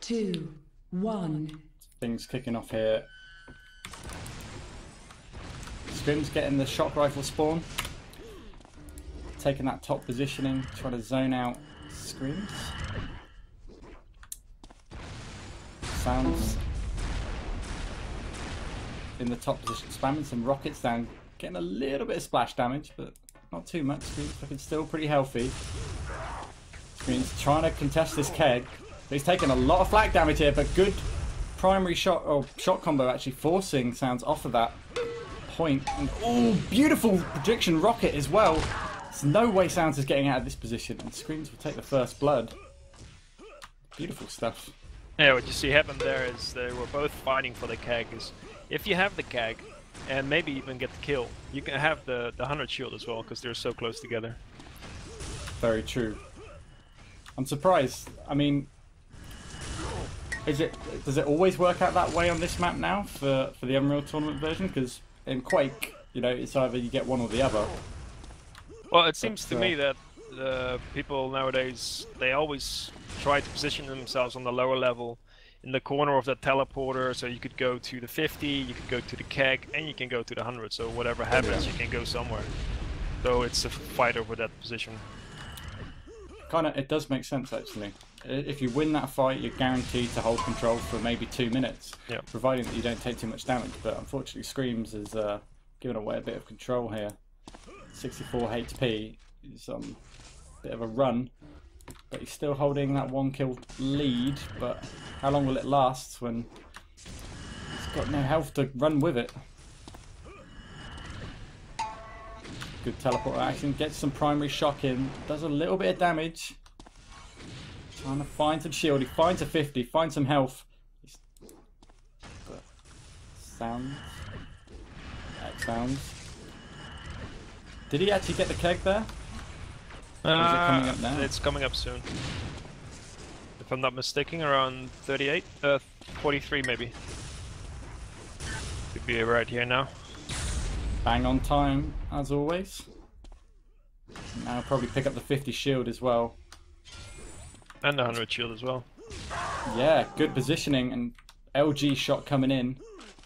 2, 1. Things kicking off here. xCrMz getting the shock rifle spawn. Taking that top positioning, trying to zone out xCrMz. xOunz in the top position, spamming some rockets down, getting a little bit of splash damage, but not too much. xCrMz looking still pretty healthy. xCrMz trying to contest this keg. He's taking a lot of flak damage here, but good primary shot or shot combo actually forcing xOunz off of that point. And oh, beautiful projection rocket as well. There's no way xOunz is getting out of this position, and xCrMz will take the first blood. Beautiful stuff. Yeah, what you see happen there is they were both fighting for the keg. If you have the keg, and maybe even get the kill, you can have the 100 shield as well, because they're so close together. Very true. I'm surprised. I mean, does it always work out that way on this map now for the Unreal Tournament version? Because in Quake, you know, it's either you get one or the other. Well, it seems to me that the people nowadays, they always try to position themselves on the lower level in the corner of the teleporter, so you could go to the 50, you could go to the keg, and you can go to the 100, so whatever happens, you can go somewhere. So it's a fight over that position. Kinda, it does make sense actually. If you win that fight, you're guaranteed to hold control for maybe 2 minutes, providing that you don't take too much damage. But unfortunately, xCrMz is giving away a bit of control here. 64 HP is a bit of a run, but he's still holding that 1 kill lead. But how long will it last when he's got no health to run with it? Good teleport action, gets some primary shock in, does a little bit of damage. Trying to find some shield, he finds a 50, finds some health. But xOunz. Did he actually get the keg there? Or is it coming up now? It's coming up soon. If I'm not mistaken, around 38, 43 maybe. Could be right here now. Bang on time, as always. Now I'll probably pick up the 50 shield as well. And the 100 shield as well. Yeah, good positioning and LG shot coming in.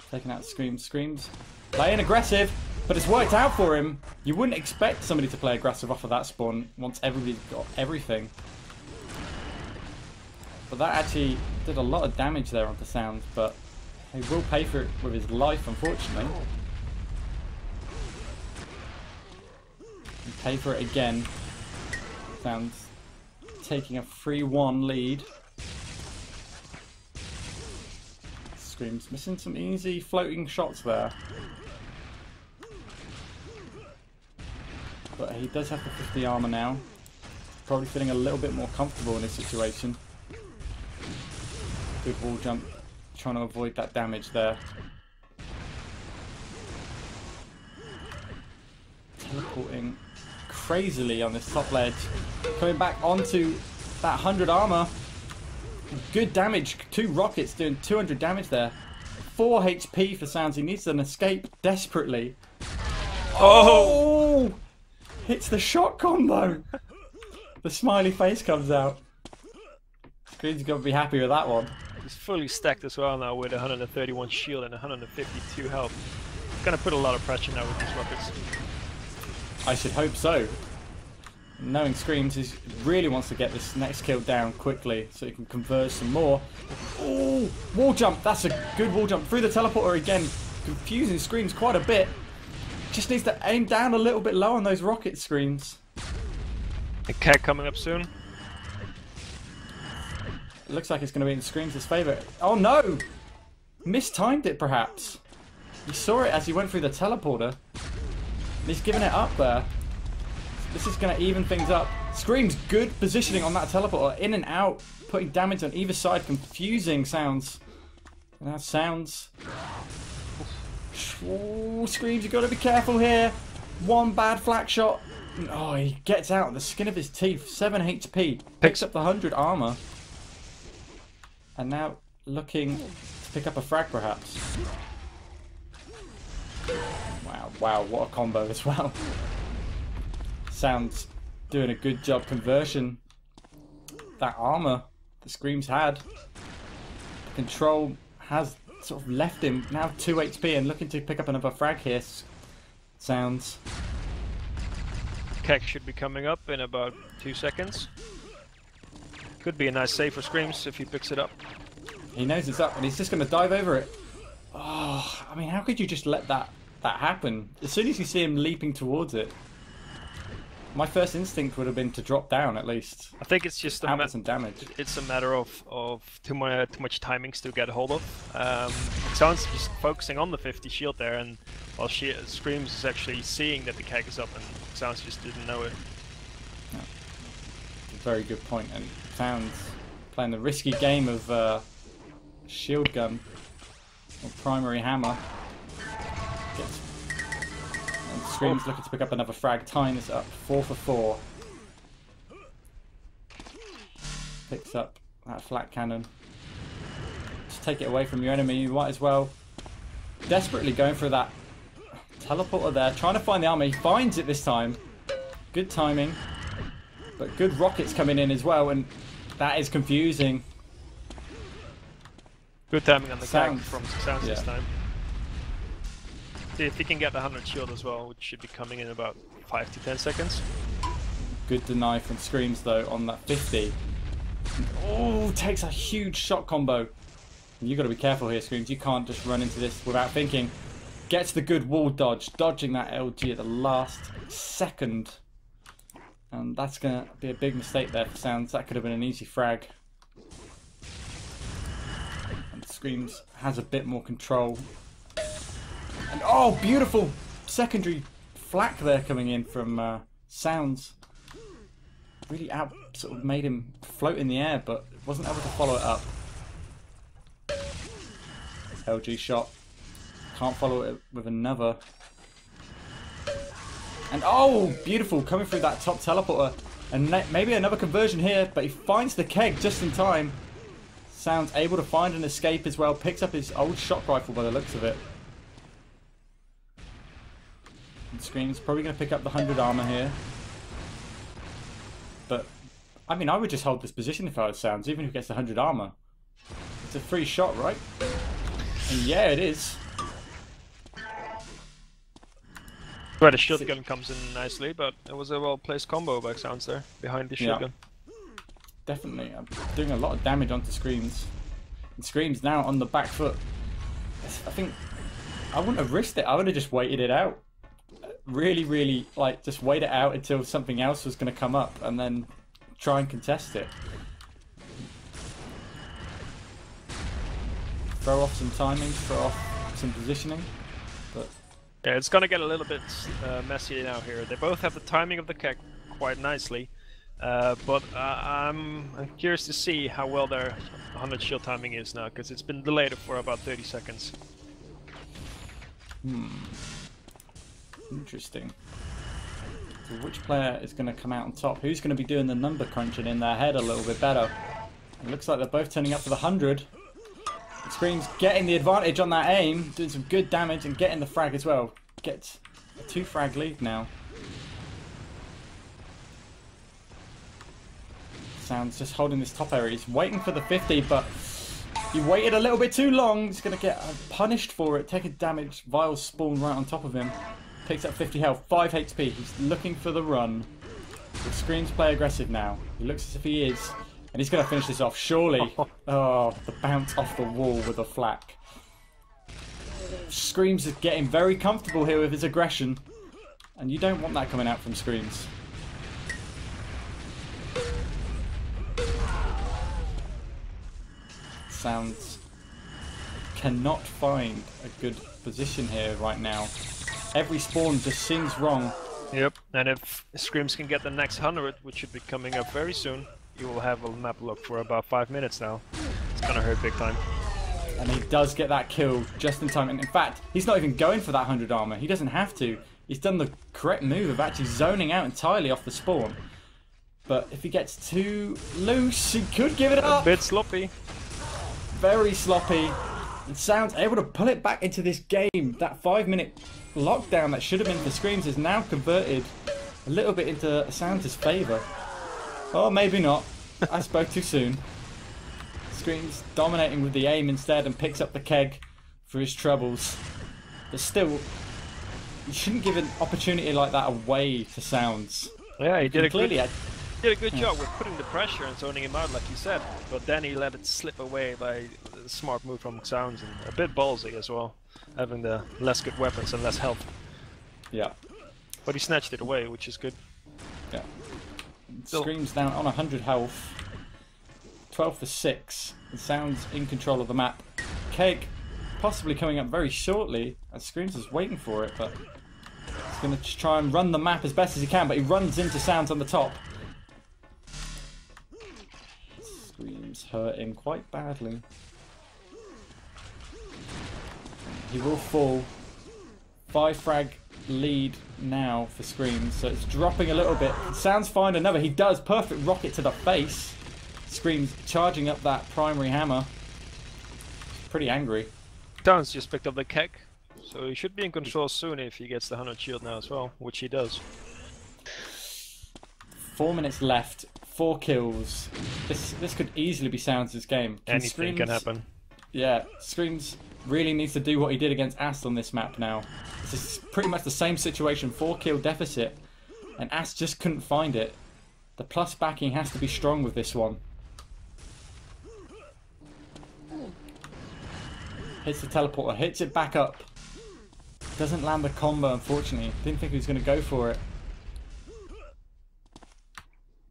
Taking out xCrMz. Playing aggressive, but it's worked out for him. You wouldn't expect somebody to play aggressive off of that spawn once everybody's got everything. But that actually did a lot of damage there onto xOunz, but he will pay for it with his life, unfortunately. And pay for it again. xOunz taking a 3-1 lead. xCrMz missing some easy floating shots there. But he does have the 50 armor now. Probably feeling a little bit more comfortable in this situation. Good wall jump, trying to avoid that damage there. Teleporting crazily on this top ledge. Coming back onto that 100 armor. Good damage, 2 rockets doing 200 damage there. 4 HP for xOunz, he needs an escape desperately. Oh! Hits the shot combo! The smiley face comes out. xCrMz's got to be happy with that one. He's fully stacked as well now with 131 shield and 152 health. Gonna put a lot of pressure now with these rockets. I should hope so. Knowing xCrMz, he really wants to get this next kill down quickly so he can converge some more. Oh, wall jump! That's a good wall jump through the teleporter again. Confusing xCrMz quite a bit. Just needs to aim down a little bit low on those rocket xCrMz. The keg coming up soon. It looks like it's going to be in xCrMz's favour. Oh no! Mistimed it perhaps. He saw it as he went through the teleporter. And he's giving it up there. This is going to even things up. xCrMz good positioning on that teleporter. In and out. Putting damage on either side. Confusing xOunz. And now xOunz. Oh, xCrMz, you've got to be careful here. One bad flak shot. Oh, he gets out the skin of his teeth. 7 HP. Picks up the 100 armor. And now looking to pick up a frag perhaps. Wow, what a combo as well. xOunz doing a good job conversion. That armor the xCrMz had. control has sort of left him. Now 2 HP and looking to pick up another frag here. xOunz. Keg should be coming up in about 2 seconds. Could be a nice save for ScrMz if he picks it up. He knows it's up and he's just going to dive over it. Oh, I mean, how could you just let that happen? As soon as you see him leaping towards it, my first instinct would have been to drop down at least. I think it's just some damage. It's a matter of too much timings to get hold of. xOunz just focusing on the 50 shield there, and while ScrMz is actually seeing that the keg is up, and xOunz just didn't know it. Yeah. Very good point. And xOunz playing the risky game of shield gun or primary hammer. And ScrMz looking to pick up another frag. Time is up 4 for 4. Picks up that flat cannon. Just take it away from your enemy. You might as well. Desperately going for that teleporter there. Trying to find the armor. He finds it this time. Good timing. But good rockets coming in as well. And that is confusing. Good timing on the keg from xOunz this time. See if he can get the 100 shield as well, which should be coming in about 5 to 10 seconds. Good deny from ScrMz though on that 50. Oh, takes a huge shot combo. You've got to be careful here, ScrMz. You can't just run into this without thinking. Gets the good wall dodge, dodging that LG at the last second. And that's going to be a big mistake there for xOunz. That could have been an easy frag. And ScrMz has a bit more control. And oh, beautiful secondary flak there coming in from xOunz. Really sort of made him float in the air, but wasn't able to follow it up. LG shot. Can't follow it with another. And oh, beautiful, coming through that top teleporter. And maybe another conversion here, but he finds the keg just in time. xOunz able to find an escape as well. Picks up his old shock rifle by the looks of it. And ScrMz probably going to pick up the 100 armor here. But, I mean, I would just hold this position if I was xOunz, even if he gets the 100 armor. It's a free shot, right? And yeah, it is. Where the shield gun comes in nicely, but it was a well-placed combo by xOunz there, behind the shield gun. Definitely. I'm doing a lot of damage onto ScrMz. And ScrMz now on the back foot. I think I wouldn't have risked it. I would have just waited it out. Really, like, just wait it out until something else was going to come up and then try and contest it. Throw off some timing, throw off some positioning. But yeah, it's going to get a little bit messy now here. They both have the timing of the keg quite nicely. But I'm curious to see how well their 100 shield timing is now, because it's been delayed for about 30 seconds. Interesting. So which player is going to come out on top? Who's going to be doing the number crunching in their head a little bit better? It looks like they're both turning up for the 100. ScrMz getting the advantage on that aim, doing some good damage and getting the frag as well. Gets a 2 frag lead now. xOunz just holding this top area. He's waiting for the 50, but he waited a little bit too long. He's going to get punished for it. Take a damage. Vials spawn right on top of him. Picks up 50 health, 5 HP. He's looking for the run. The ScrMz play aggressive now. He looks as if he is. And he's going to finish this off, surely. Oh, the bounce off the wall with a flak. ScrMz is getting very comfortable here with his aggression. And you don't want that coming out from ScrMz. xOunz cannot find a good position here right now. Every spawn just seems wrong. Yep, and if ScrMz can get the next 100, which should be coming up very soon, you will have a map look for about 5 minutes now. It's gonna hurt big time. And he does get that kill just in time. And in fact, he's not even going for that 100 armor. He doesn't have to. He's done the correct move of actually zoning out entirely off the spawn. But if he gets too loose, he could give it up. A bit sloppy. Very sloppy. And xOunz able to pull it back into this game. That 5-minute lockdown that should have been for ScrMz is now converted a little bit into xOunz's favour. Oh, maybe not. I spoke too soon. Screams dominating with the aim instead and picks up the keg for his troubles. But still, you shouldn't give an opportunity like that away to Sounds. Yeah, he did a good Yeah. job with putting the pressure and zoning him out, like you said. But then he let it slip away by a smart move from xOunz, and a bit ballsy as well, having the less good weapons and less health. Yeah. But he snatched it away, which is good. Yeah. Screams down on 100 health. 12 for 6. It sounds in control of the map. Keg possibly coming up very shortly, as Screams is waiting for it, but he's going to try and run the map as best as he can, but he runs into Sounds on the top. Screams hurting quite badly. He will fall. 5 frag lead now for Screams, so it's dropping a little bit. Sounds find another. He does. Perfect rocket to the face. Screams charging up that primary hammer. Pretty angry. xOunz just picked up the keg, so he should be in control soon if he gets the 100 shield now as well, which he does. 4 minutes left. 4 kills. This could easily be Sounds' game. Anything can happen. Yeah, Screams really needs to do what he did against Ast on this map now. This is pretty much the same situation. 4 kill deficit, and Ast just couldn't find it. The plus backing has to be strong with this one. Hits the teleporter, hits it back up. Doesn't land the combo, unfortunately. Didn't think he was going to go for it.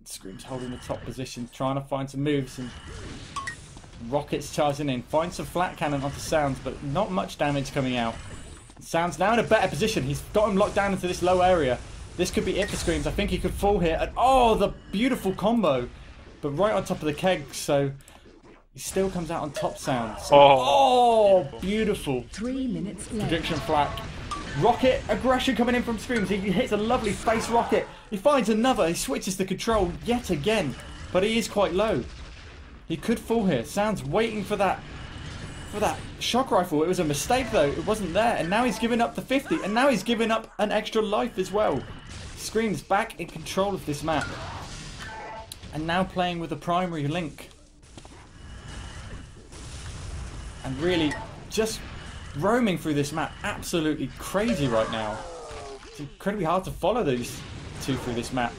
Screams holding the top position, trying to find some moves, and rockets charging in. Finds some flat cannon onto Sounds, but not much damage coming out. Sounds now in a better position. He's got him locked down into this low area. This could be it for Screams. I think he could fall here. And oh, the beautiful combo. But right on top of the keg, so he still comes out on top. Sounds. Oh, beautiful. 3 minutes left. Prediction flak. Rocket aggression coming in from Screams. He hits a lovely face rocket. He finds another. He switches the control yet again. But he is quite low. He could fall here. Sounds waiting for that shock rifle. It was a mistake though. It wasn't there. And now he's giving up the 50. And now he's giving up an extra life as well. Screams back in control of this map. And now playing with the primary link. And really just roaming through this map. Absolutely crazy right now. It's incredibly hard to follow these two through this map.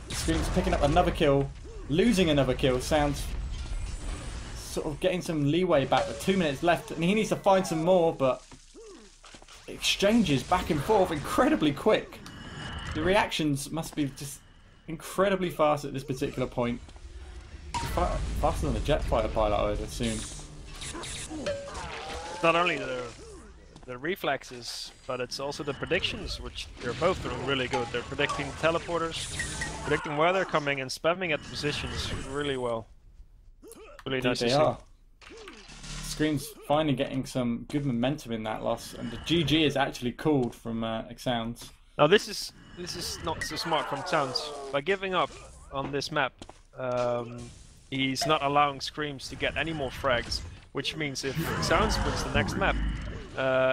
Screams picking up another kill. Losing another kill. Sounds sort of getting some leeway back with 2 minutes left. And he needs to find some more, but exchanges back and forth incredibly quick. The reactions must be just incredibly fast at this particular point. Faster than a jet fighter pilot, I would assume. Not only the reflexes, but it's also the predictions, which they're both doing really good. They're predicting teleporters, predicting where they're coming, and spamming at the positions really well. Really nice to see. Screams finally getting some good momentum in that loss, and the GG is actually called from xOunz. Now this is not so smart from xOunz. By giving up on this map, he's not allowing Screams to get any more frags, which means if xOunz wins the next map,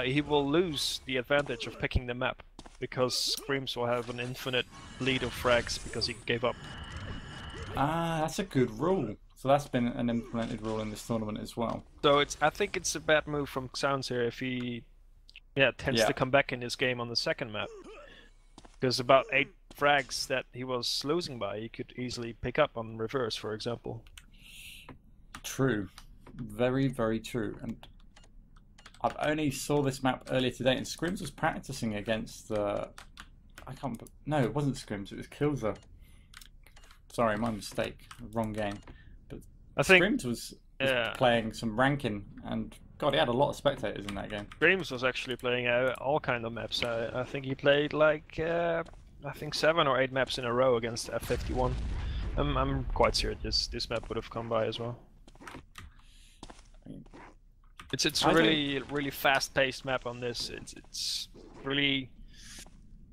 he will lose the advantage of picking the map, because Screams will have an infinite lead of frags because he gave up. Ah, that's a good rule. So that's been an implemented rule in this tournament as well. So I think it's a bad move from xOunz here if he tends to come back in this game on the second map. Because about 8 frags that he was losing by, he could easily pick up on reverse, for example. True. Very, very true. And I've only saw this map earlier today, and Screams was practicing against no, it wasn't Screams, it was Kilza. Sorry, my mistake. Wrong game. But I think Screams was playing some ranking, and God, he had a lot of spectators in that game. Screams was actually playing all kind of maps. I think he played like 7 or 8 maps in a row against F51. I'm quite serious. This map would have come by as well. It's really fast-paced map on this. It's really,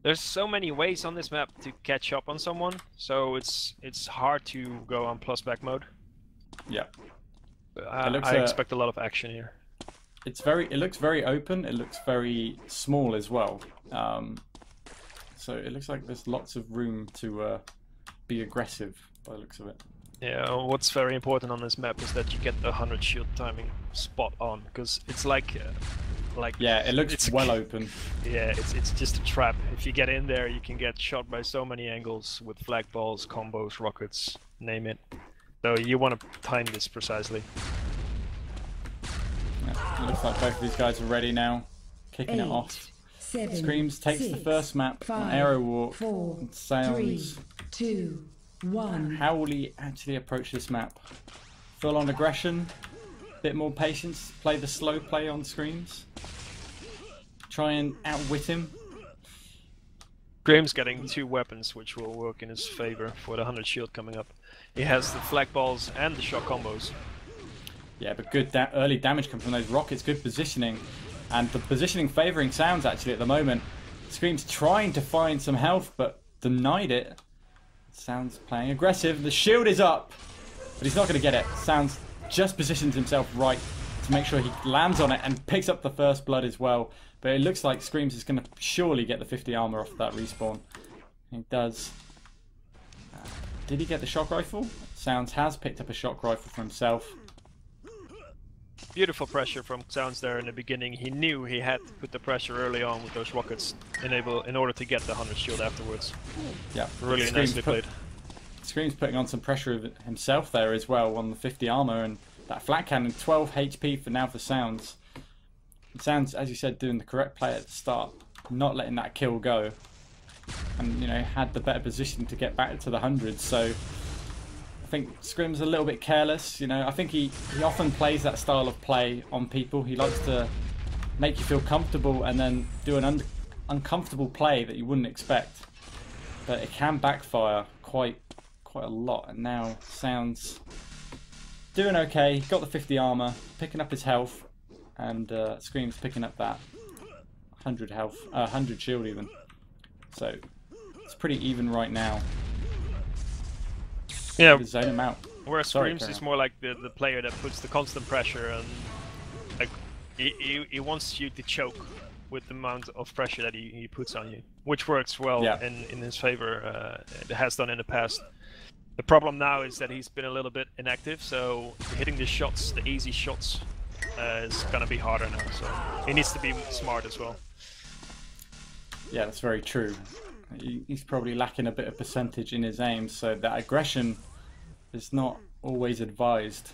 there's so many ways on this map to catch up on someone, so it's hard to go on plus back mode. Yeah. I expect a lot of action here. It looks very open. It looks very small as well. So it looks like there's lots of room to be aggressive by the looks of it. Yeah, what's very important on this map is that you get the 100 shield timing spot on, because it's like yeah, it looks it's well open. Yeah, it's just a trap. If you get in there, you can get shot by so many angles with flag balls, combos, rockets, name it. So you want to time this precisely. Yeah, it looks like both of these guys are ready now, kicking it off. 7, xCrMz takes 6, the first map, 5, Aero Walk, 4, and xOunz. 3, 2, 1. How will he actually approach this map? Full on aggression, bit more patience, play the slow play on xCrMz, try and outwit him. xCrMz getting 2 weapons which will work in his favor for the 100 shield coming up. He has the flag balls and the shock combos. Yeah, but good early damage comes from those rockets, good positioning. And the positioning favouring xOunz actually at the moment. xCrMz trying to find some health, but denied it. xOunz playing aggressive. The shield is up, but he's not going to get it. xOunz just positions himself right to make sure he lands on it and picks up the first blood as well. But it looks like xCrMz is going to surely get the 50 armor off that respawn. He does. Did he get the shock rifle? xOunz has picked up a shock rifle for himself. Beautiful pressure from xOunz there in the beginning. He knew he had to put the pressure early on with those rockets in order to get the 100 shield afterwards. Yeah, really nicely played. xCrMz putting on some pressure himself there as well on the 50 armor, and that flat cannon, 12 HP for now for xOunz. xOunz, as you said, doing the correct play at the start, not letting that kill go, and you know, had the better position to get back to the hundreds. So I think xCrMz a little bit careless. You know, I think he often plays that style of play on people. He likes to make you feel comfortable and then do an uncomfortable play that you wouldn't expect. But it can backfire quite a lot. And now xOunz doing okay. Got the 50 armor, picking up his health, and xCrMz picking up that 100 health, 100 shield even. So it's pretty even right now. Yeah, zone him out. Whereas xCrMz is more like the player that puts the constant pressure, and like he wants you to choke with the amount of pressure that he puts on you, which works well in his favor. It has done in the past. The problem now is that he's been a little bit inactive, so hitting the shots, the easy shots, is gonna be harder now. So he needs to be smart as well. Yeah, that's very true. He's probably lacking a bit of percentage in his aim, so that aggression is not always advised.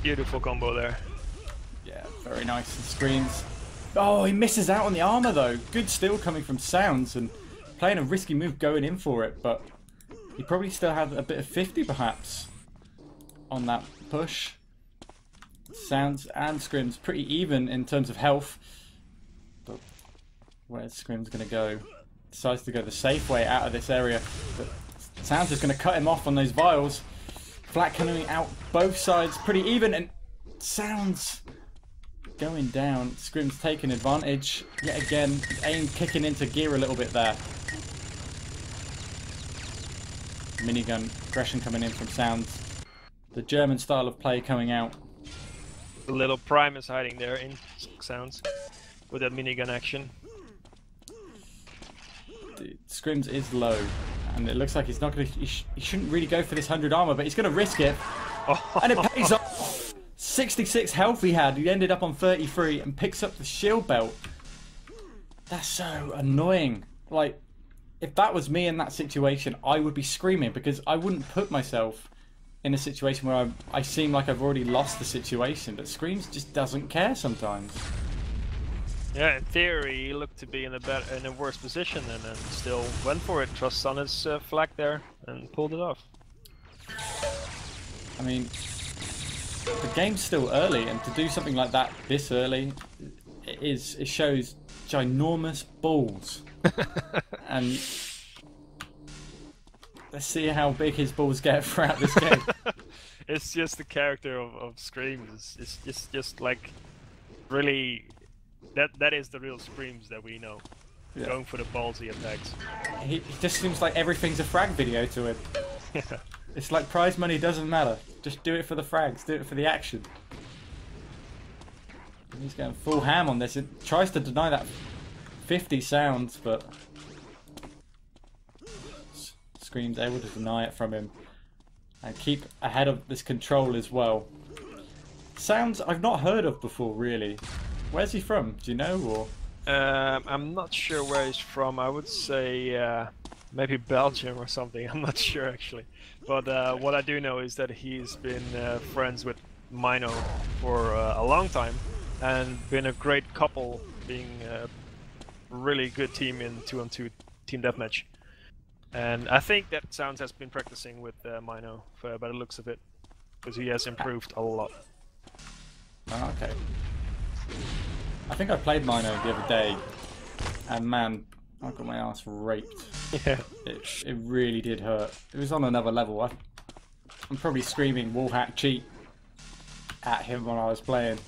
Beautiful combo there. Yeah, very nice. And xCrMz. Oh, he misses out on the armor though. Good steal coming from xOunz and playing a risky move going in for it, but he probably still had a bit of 50 perhaps on that push. xOunz and xCrMz pretty even in terms of health, but where's xCrMz going to go? Decides to go the safe way out of this area, but xOunz is going to cut him off on those vials. Flat cannoning out both sides, pretty even, and xOunz going down. xCrMz taking advantage yet again. Aim kicking into gear a little bit there. Minigun aggression coming in from xOunz. The German style of play coming out. The little prime is hiding there in xOunz with that minigun action. xCrMz is low, and it looks like he's not going to. He shouldn't really go for this 100 armor, but he's going to risk it, and it pays off. 66 health he had. He ended up on 33 and picks up the shield belt. That's so annoying. Like, if that was me in that situation, I would be screaming because I wouldn't put myself in a situation where I seem like I've already lost the situation. But xCrMz just doesn't care sometimes. Yeah, in theory, he looked to be in a worse position, and then still went for it. Trusts on his flag there and pulled it off. I mean, the game's still early, and to do something like that this early, it shows ginormous balls. And let's see how big his balls get throughout this game. It's just the character of xCrMz. It's just like really. That is the real xCrMz that we know. Yeah. Going for the ballsy attacks. He just seems like everything's a frag video to him. Yeah. It's like prize money doesn't matter. Just do it for the frags. Do it for the action. And he's going full ham on this. It tries to deny that 50 sounds, but xCrMz able to deny it from him. and keep ahead of this control as well. Sounds I've not heard of before, really. Where's he from? Do you know, or? I'm not sure where he's from. I would say maybe Belgium or something. I'm not sure actually. But what I do know is that he's been friends with Mino for a long time, and been a great couple, being a really good team in 2-on-2 team deathmatch. And I think that xOunz has been practicing with Mino by the looks of it, because he has improved a lot. Oh, okay. I think I played Mino the other day, and man, I got my ass raped. Yeah. It really did hurt. It was on another level. I'm probably screaming wallhack cheat at him when I was playing.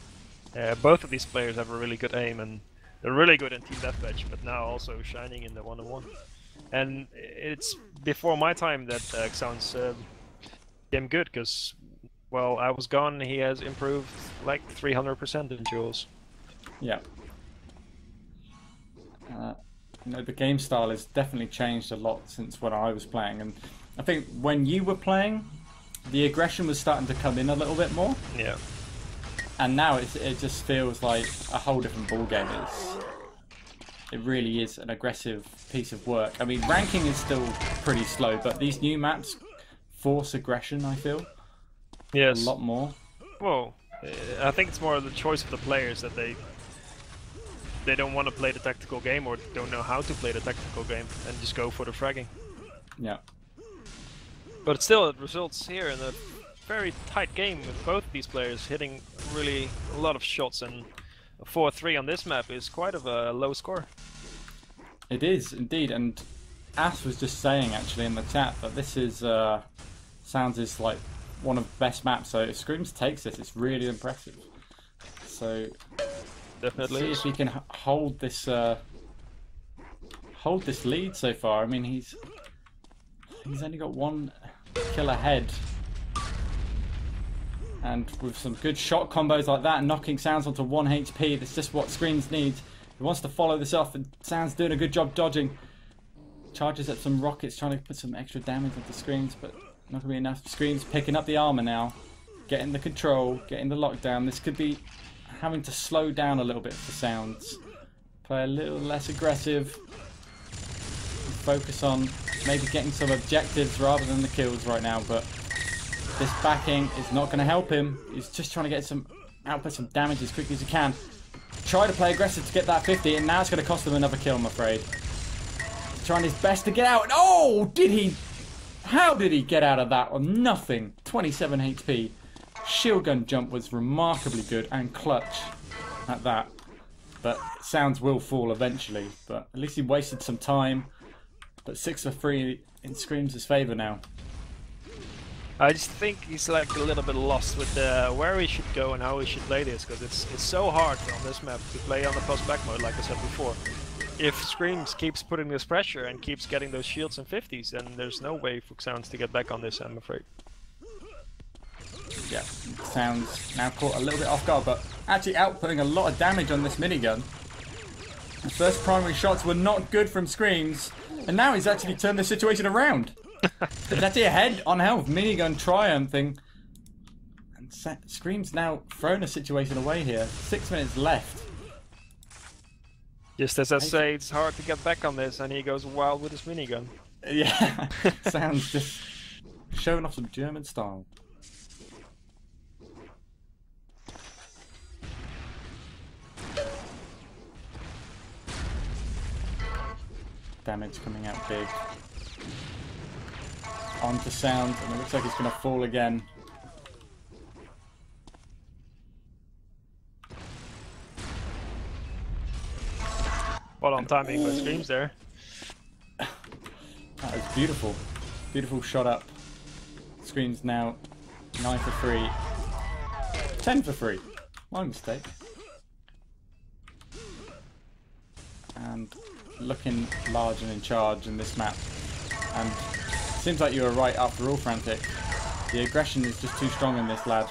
Yeah, both of these players have a really good aim, and they're really good in team deathmatch, but now also shining in the 1-on-1. And it's before my time that xOunz became good, because, well, I was gone, he has improved like 300% in duels. Yeah. You know, the game style has definitely changed a lot since when I was playing, and I think when you were playing, the aggression was starting to come in a little bit more. Yeah. And now it just feels like a whole different ballgame. It really is an aggressive piece of work. I mean, ranking is still pretty slow, but these new maps force aggression, I feel. Yes. A lot more. Well, I think it's more the choice of the players, that they don't want to play the tactical game, or don't know how to play the tactical game, and just go for the fragging. Yeah. But still, it results here in a very tight game with both these players hitting really a lot of shots, and a 4-3 on this map is quite of a low score. It is indeed, and Ass was just saying actually in the chat that this is sounds is like one of the best maps. So if xCrMz takes this, it's really impressive. So Definitely. see if he can hold this lead so far. I mean, he's only got one kill ahead. And with some good shot combos like that, knocking xOunz onto 1 HP, that's just what xCrMz needs. He wants to follow this off, and xOunz doing a good job dodging. Charges up some rockets, trying to put some extra damage onto xCrMz, but not going to be enough. xCrMz picking up the armor now, getting the control, getting the lockdown. This could be having to slow down a little bit for xOunz. Play a little less aggressive. Focus on maybe getting some objectives rather than the kills right now, but this backing is not going to help him. He's just trying to get output some damage as quickly as he can. Try to play aggressive to get that 50, and now it's going to cost him another kill, I'm afraid. He's trying his best to get out. Oh, did he? How did he get out of that on nothing? 27 HP. Shield gun jump was remarkably good and clutch at that. But xOunz will fall eventually. But at least he wasted some time. But 6 for 3 in xCrMz's favour now. I just think he's like a little bit lost with where he should go and how he should play this, because it's so hard on this map to play on the post-back mode, like I said before. If xCrMz keeps putting this pressure and keeps getting those shields and 50s, then there's no way for xOunz to get back on this, I'm afraid. Yeah, xOunz now caught a little bit off guard, but actually outputting a lot of damage on this minigun. The first primary shots were not good from xCrMz, and now he's actually turned the situation around. He's actually ahead on health, minigun triumphing. And xCrMz now thrown a situation away here. 6 minutes left. Just as I say, it's hard to get back on this, and he goes wild with his minigun. Yeah, xOunz just showing off some German style. Damage coming out big. Onto xOunz, and it looks like he's going to fall again. Well, on timing by xCrMz there. That was beautiful. Beautiful shot up. xCrMz now 9 for 3. 10 for 3. My mistake. And looking large and in charge in this map. And seems like you were right after all, Frantic. The aggression is just too strong in this lad.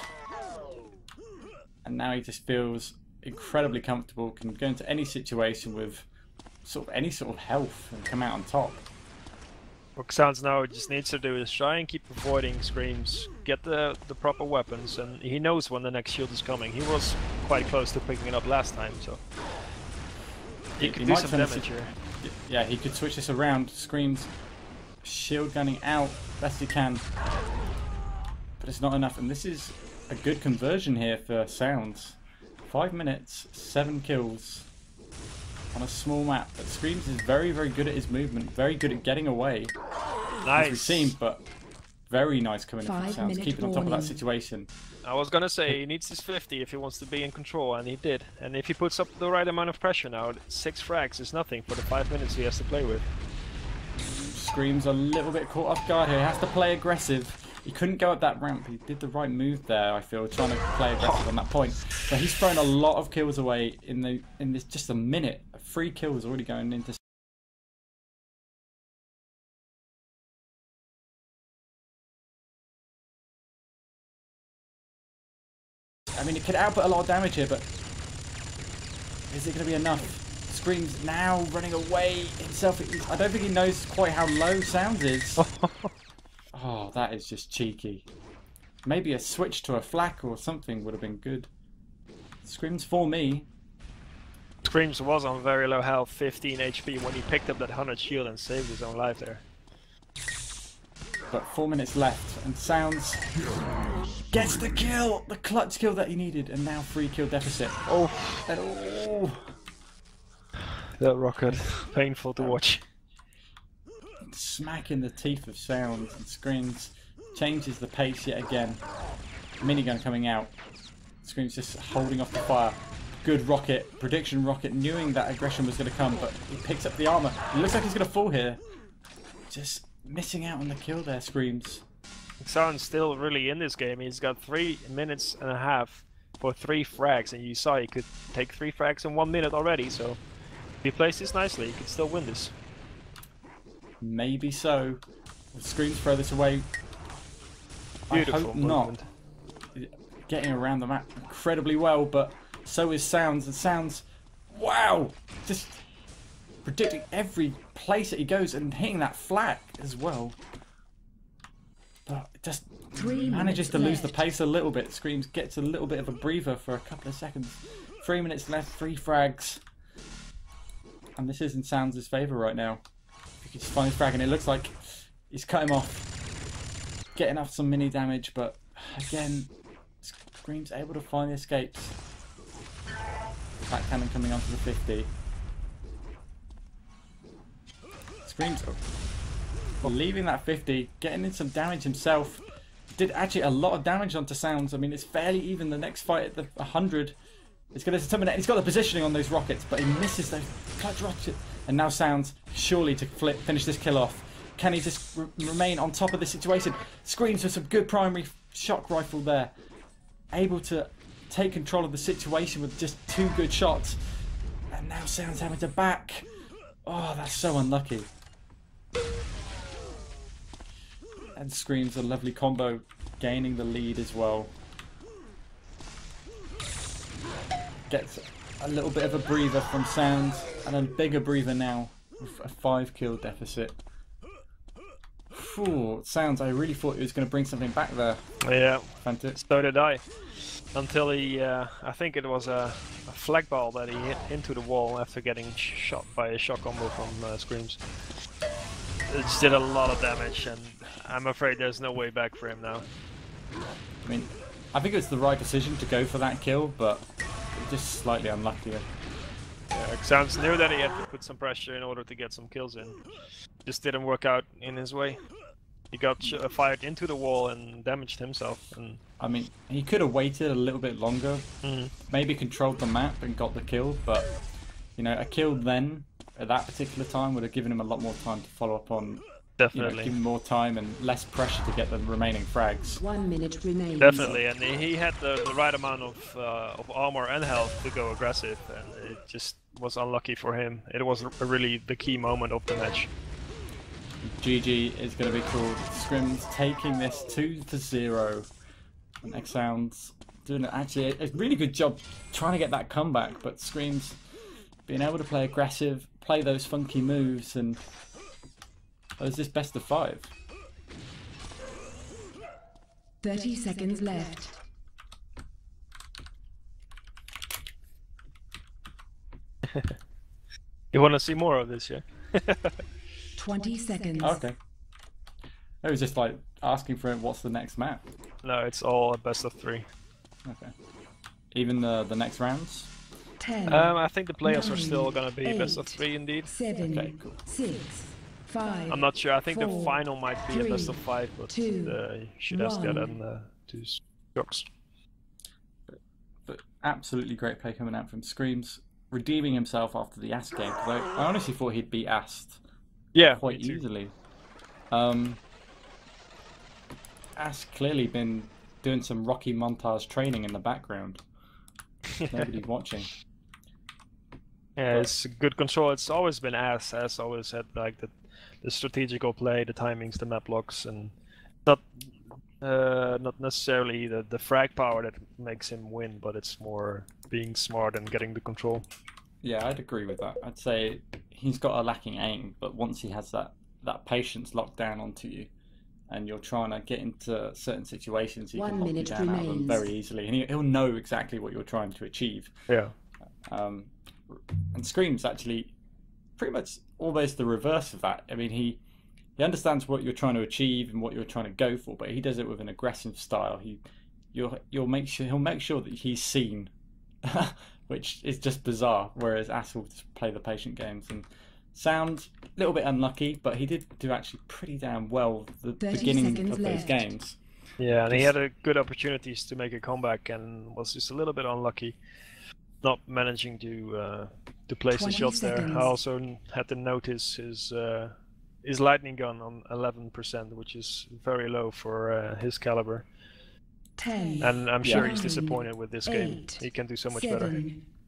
And now he just feels incredibly comfortable, can go into any situation with any sort of health and come out on top. What xOunz now just needs to do is try and keep avoiding screams, get the proper weapons, and he knows when the next shield is coming. He was quite close to picking it up last time, so he could do some damage here. Yeah, he could switch this around. Screams, shield gunning out best he can, but it's not enough. And this is a good conversion here for xOunz. 5 minutes, 7 kills on a small map. But Screams is very, very good at his movement, very good at getting away. Nice. As we've seen, but very nice coming in from xOunz, keeping on top of that situation. I was gonna say he needs his 50 if he wants to be in control, and he did. And if he puts up the right amount of pressure now, 6 frags is nothing for the 5 minutes he has to play with. Screams a little bit caught off guard here. He has to play aggressive. He couldn't go up that ramp. He did the right move there, I feel, trying to play aggressive on that point. But he's thrown a lot of kills away in this just a minute. 3 kills already going into. I mean, it could output a lot of damage here, but is it going to be enough? Screams now running away himself. I don't think he knows quite how low xOunz is. Oh, that is just cheeky. Maybe a switch to a flak or something would have been good. Screams for me. Screams was on very low health, 15 HP, when he picked up that 100 shield and saved his own life there. But 4 minutes left, and xOunz gets the kill! The clutch kill that he needed, and now 3 kill deficit. Oh! That rocket, painful to watch. Smack in the teeth of xOunz, and Screams changes the pace yet again. Minigun coming out. Screams just holding off the fire. Good rocket, prediction rocket, knowing that aggression was going to come, but he picks up the armor. It looks like he's going to fall here. Just missing out on the kill there, Screams. xOunz still really in this game. He's got 3 minutes and a half for 3 frags, and you saw he could take 3 frags in 1 minute already, so if he plays this nicely, he could still win this. Maybe so. Will Screams throw this away? Beautiful I hope not. Getting around the map incredibly well, but so is xOunz. And xOunz, wow! Just predicting every place that he goes and hitting that flak as well. But it just manages to lose the pace a little bit. Screams gets a little bit of a breather for a couple of seconds. 3 minutes left, 3 frags. And this is in xOunz's favour right now. He just finds frag, and it looks like he's cut him off. Getting off some mini damage, but again, Scream's able to find the escapes. Back cannon coming onto the 50. Scream's leaving that 50, getting in some damage himself. Did actually a lot of damage onto xOunz. I mean, it's fairly even. The next fight at the 100 is going to determine. He's got the positioning on those rockets, but he misses those clutch rockets. And now xOunz surely to finish this kill off. Can he just remain on top of the situation? Screams with some good primary shock rifle there. Able to take control of the situation with just 2 good shots. And now xOunz having to back. Oh, that's so unlucky. And Screams a lovely combo, gaining the lead as well. Gets a little bit of a breather from xOunz, and a bigger breather now with a 5 kill deficit. Phew, xOunz, I really thought he was going to bring something back there. Yeah, Frantic. so did I. Until he, I think it was a flag ball that he hit into the wall after getting shot by a shock combo from Screams. It just did a lot of damage, and I'm afraid there's no way back for him now. I mean, I think it's the right decision to go for that kill, but just slightly unlucky. Yeah, xOunz knew that he had to put some pressure in order to get some kills in. Just didn't work out in his way. He got fired into the wall and damaged himself. And I mean, he could have waited a little bit longer, maybe controlled the map and got the kill, but you know, a kill then at that particular time would have given him a lot more time to follow up on. Definitely. You know, give him more time and less pressure to get the remaining frags. 1 minute remains. Definitely, and he had the right amount of armor and health to go aggressive, and it just was unlucky for him. It was really the key moment of the match. GG is going to be called. Scrim's taking this 2-0. And xOunz doing actually a really good job trying to get that comeback, but Scream's being able to play aggressive, play those funky moves, and Oh, is this best of 5? 30 seconds left. You want to see more of this, yeah? 20 seconds. Okay. It was just like asking for what's the next map. No, it's all a best of 3. Okay. Even the next rounds? 10. I think the playoffs are 9, still gonna be best of 8, 3 indeed. 7, Okay, cool. 6, 5. I'm not sure. I think 4, the final might be a best of 5, but 2, you should ask the 1. other 2 jocks. But absolutely great play coming out from ScrMz, redeeming himself after the Ast game. Because I honestly thought he'd beat Ast quite me too. easily. Ast clearly been doing some Rocky montage training in the background. Nobody's watching. Yeah, it's good control. It's always been As always had like the strategical play, the timings, the map blocks, and not necessarily the frag power that makes him win, but it's more being smart and getting the control. Yeah, I'd agree with that. I'd say he's got a lacking aim, but once he has that patience locked down onto you, and you're trying to get into certain situations, he can lock you down out of them very easily, and he'll know exactly what you're trying to achieve. Yeah. And ScrMz actually pretty much almost the reverse of that. I mean, he understands what you're trying to achieve and what you're trying to go for, but he does it with an aggressive style. He'll make sure that he's seen, which is just bizarre. Whereas As will just play the patient games and sound a little bit unlucky, but he did do actually pretty damn well the beginning of those games. Yeah, and he had opportunities to make a comeback and was just a little bit unlucky, not managing to place the shots there. I also had to notice his lightning gun on 11%, which is very low for his caliber. 10. And I'm sure 9, he's disappointed with this game. 8, He can do so much 7, better.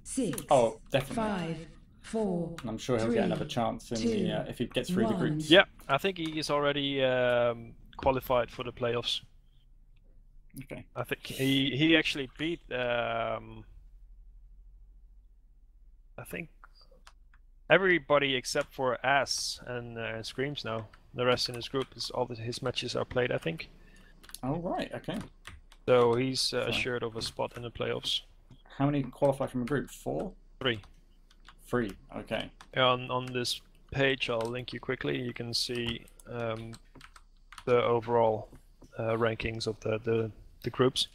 6, Oh, definitely. 5, 4. And I'm sure he'll 3, get another chance in 2, the if he gets through the 1. groups. Yeah, I think he is already qualified for the playoffs. Okay. I think he actually beat I think everybody except for As and ScrMz now. The rest in his group is his matches are played, I think. Oh right, okay. So he's assured of a spot in the playoffs. How many qualify from a group? 4? 3. 3. Okay. On this page, I'll link you quickly. You can see the overall rankings of the groups.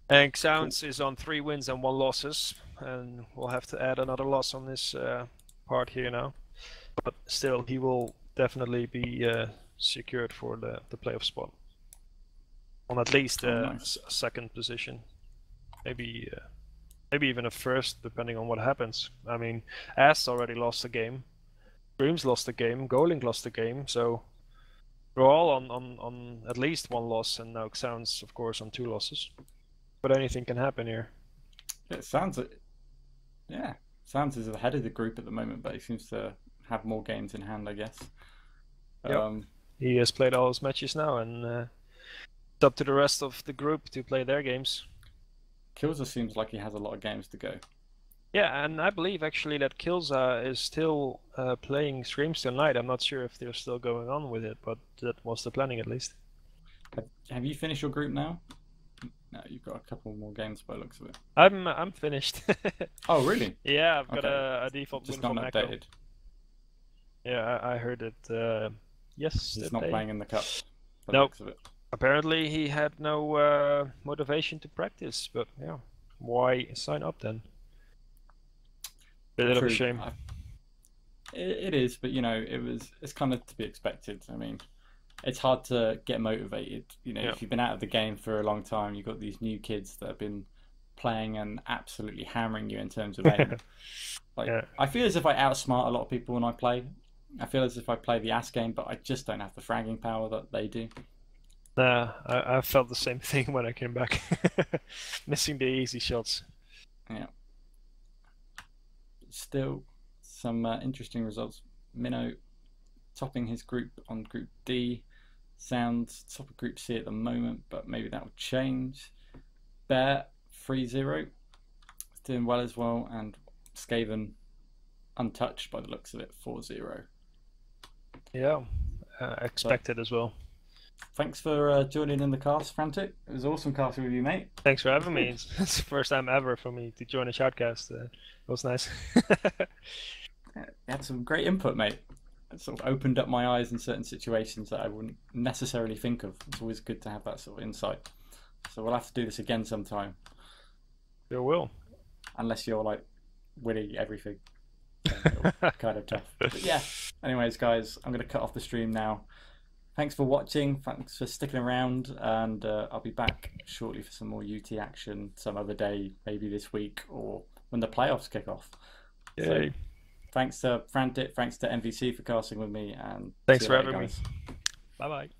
And xOunz is on 3 wins and 1 losses, and we'll have to add another loss on this part here now. But still, he will definitely be secured for the playoff spot. On at least nice. a second position, maybe even a first, depending on what happens. I mean, As already lost the game, ScrMz lost the game, Goling lost the game, so we're all on at least 1 loss, and now xOunz, of course, on 2 losses. But anything can happen here. It sounds is ahead of the group at the moment, but he seems to have more games in hand, I guess. Yep. He has played all his matches now, and it's up to the rest of the group to play their games. Kilza seems like he has a lot of games to go. Yeah, and I believe actually that Kilza is still playing ScrMz tonight. I'm not sure if they're still going on with it, but that was the planning at least. Have you finished your group now? No, you've got a couple more games by the looks of it. I'm finished. Oh really? Yeah, I've got a default just win not from Echo. updated. Yeah, I heard it yesterday. He's not playing in the cup. By the Nope. looks of it. Apparently he had no motivation to practice, but yeah, why sign up then? Bit of a shame. It is, but you know, it's kind of to be expected. I mean, it's hard to get motivated. You know, if you've been out of the game for a long time, you've got these new kids that have been playing and absolutely hammering you in terms of aim. I feel as if I outsmart a lot of people when I play. I feel as if I play the ass game, but I just don't have the fragging power that they do. Nah, I felt the same thing when I came back. Missing the easy shots. Yeah. Still, some interesting results. Minnow topping his group on Group D. xOunz top of Group C at the moment, but maybe that will change. Bear 3-0, doing well as well, and Skaven untouched by the looks of it, 4-0. Yeah, expected as well. Thanks for joining in the cast, Frantic. It was awesome casting with you, mate. Thanks for having me. It's the first time ever for me to join a shoutcast. It was nice. You had some great input, mate. It sort of opened up my eyes in certain situations that I wouldn't necessarily think of. It's always good to have that sort of insight. So we'll have to do this again sometime. You will. Unless you're like winning everything. Kind of tough. But yeah. Anyways, guys, I'm going to cut off the stream now. Thanks for watching. Thanks for sticking around. And I'll be back shortly for some more UT action some other day, maybe this week or when the playoffs kick off. Yay. So, thanks to Frantic, thanks to MVC for casting with me. And thanks for having me. Bye-bye.